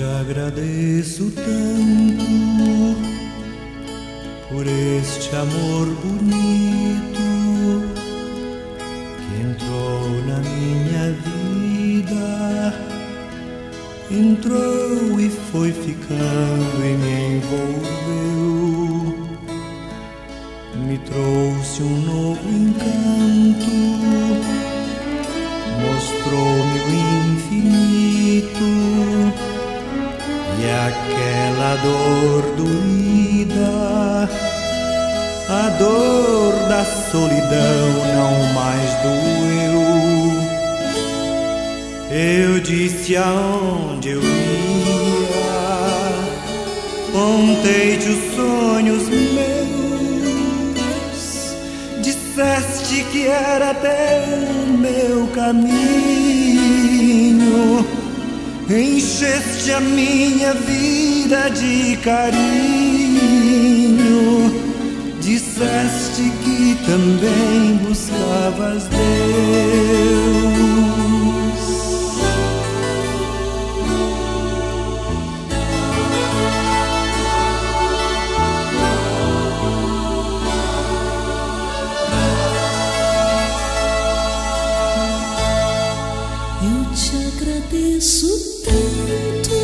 agradeço tanto por este amor bonito que entrou na minha vida, entrou e foi ficando e me envolveu, me trouxe um novo encanto, mostrou-me o infinito. E aquela dor doída, a dor da solidão não mais doeu. Eu disse aonde eu ia, contei-te os sonhos meus, disseste que era até o meu caminho. Encheste a minha vida de carinho, disseste que também buscavas Deus. Eu te agradeço tanto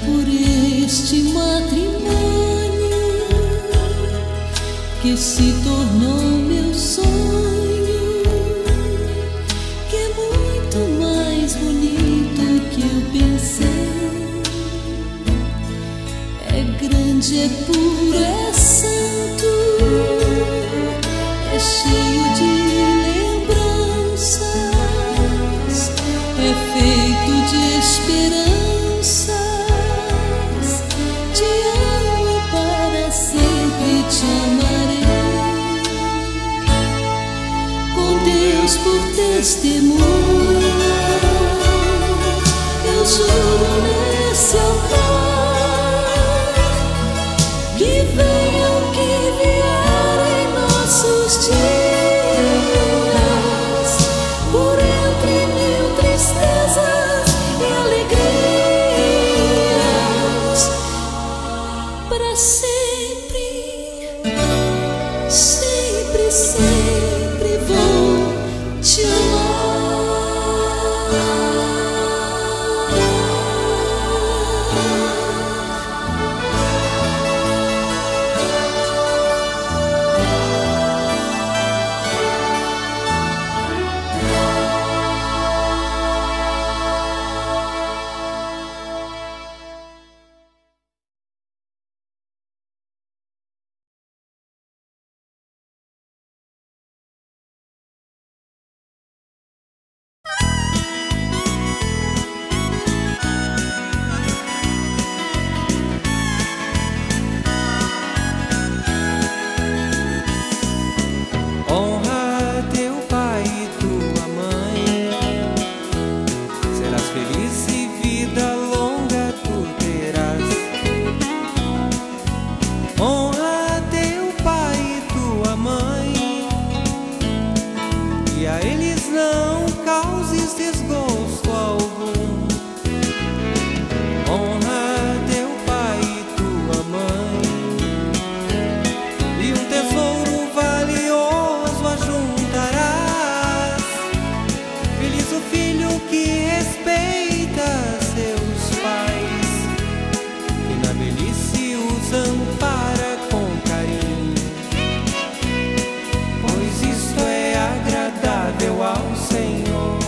por este matrimônio que se tornou meu sonho, que é muito mais bonito que eu pensei. É grande, é puro, é santo, é cheio de lembranças, é feito de esperanças. Te amo e para sempre te amarei, com Deus por testemunha. Eu juro nesse altar que venha o que vier em nossos dias, por entre mil tristezas e alegrias, para sempre, sempre, sempre vou te amar. Pois isto é agradável ao Senhor.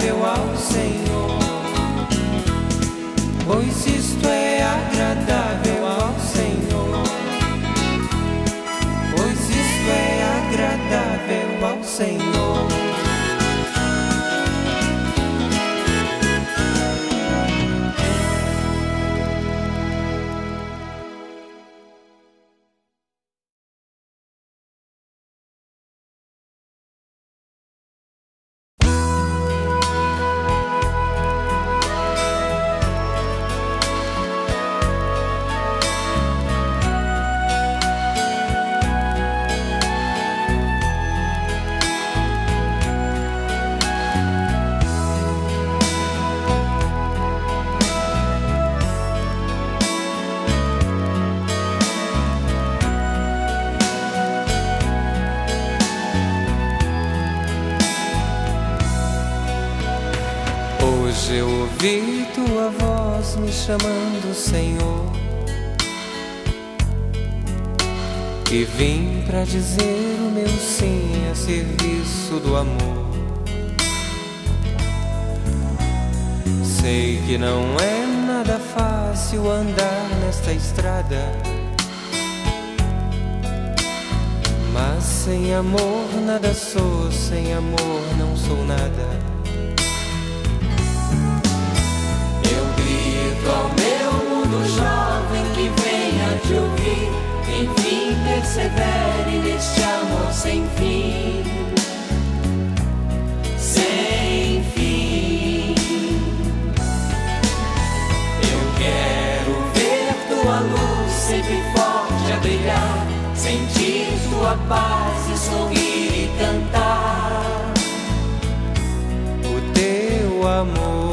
agradável ao Senhor, pois isto é agradável ao Senhor, pois isto é agradável ao Senhor. Hoje eu ouvi tua voz me chamando, Senhor, e vim pra dizer o meu sim a serviço do amor. Sei que não é nada fácil andar nesta estrada, mas sem amor nada sou, sem amor não sou nada. Ao meu mundo jovem que venha te ouvir, enfim persevere neste amor sem fim, sem fim. Eu quero ver tua luz sempre forte a brilhar, sentir tua paz e sorrir e cantar o teu amor.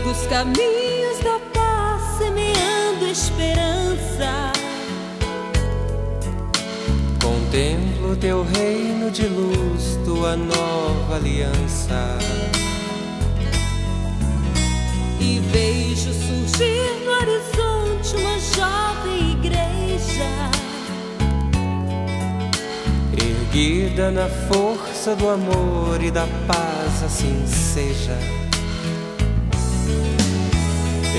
Os caminhos da paz, semeando esperança. Contemplo teu reino de luz, tua nova aliança, E vejo surgir no horizonte uma jovem igreja, erguida na força do amor e da paz, assim seja.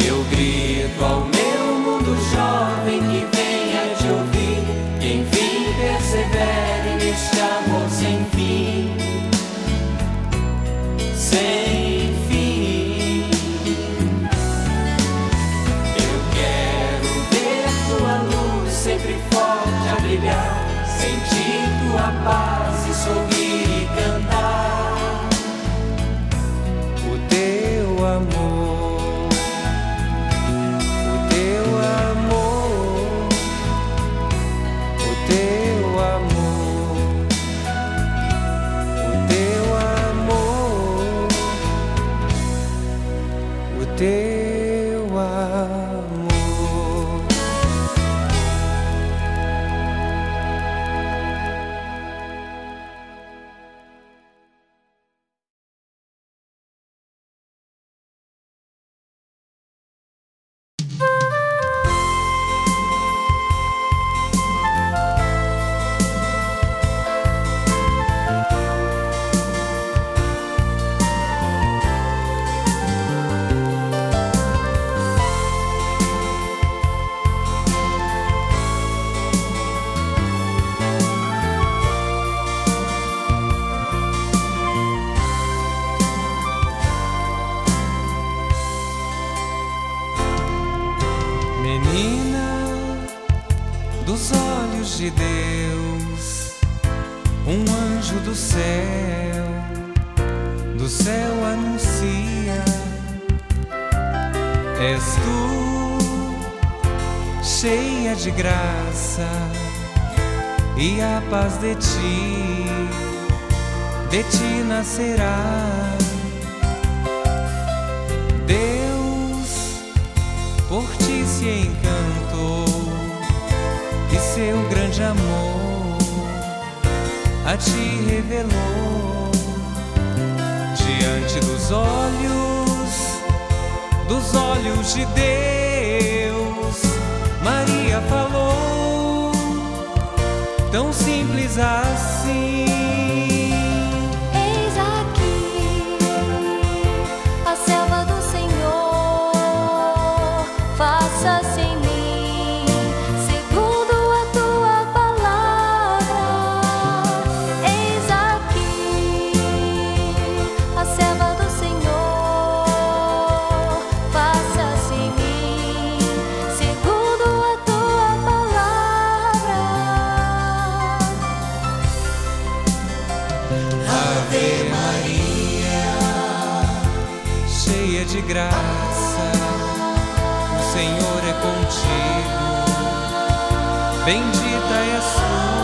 Eu grito ao meu mundo jovem que venha te ouvir, que enfim persevere neste amor sem fim, sem fim. Eu quero ver tua luz sempre forte a brilhar, sentir tua paz e sorrir e cantar O teu amor. Teu amor. Menina dos olhos de Deus, um anjo do céu anuncia: és tu, cheia de graça, e a paz de ti nascerá. Deus por ti se encantou e seu grande amor a ti revelou. Diante dos olhos de Deus, Maria falou, tão simples assim. Eis aqui a serva do Senhor, faça-se em mim segundo a tua palavra. Eis aqui a serva do Senhor, faça-se em mim segundo a tua palavra. Ave Maria, cheia de graça, o Senhor é contigo. Bendita és tu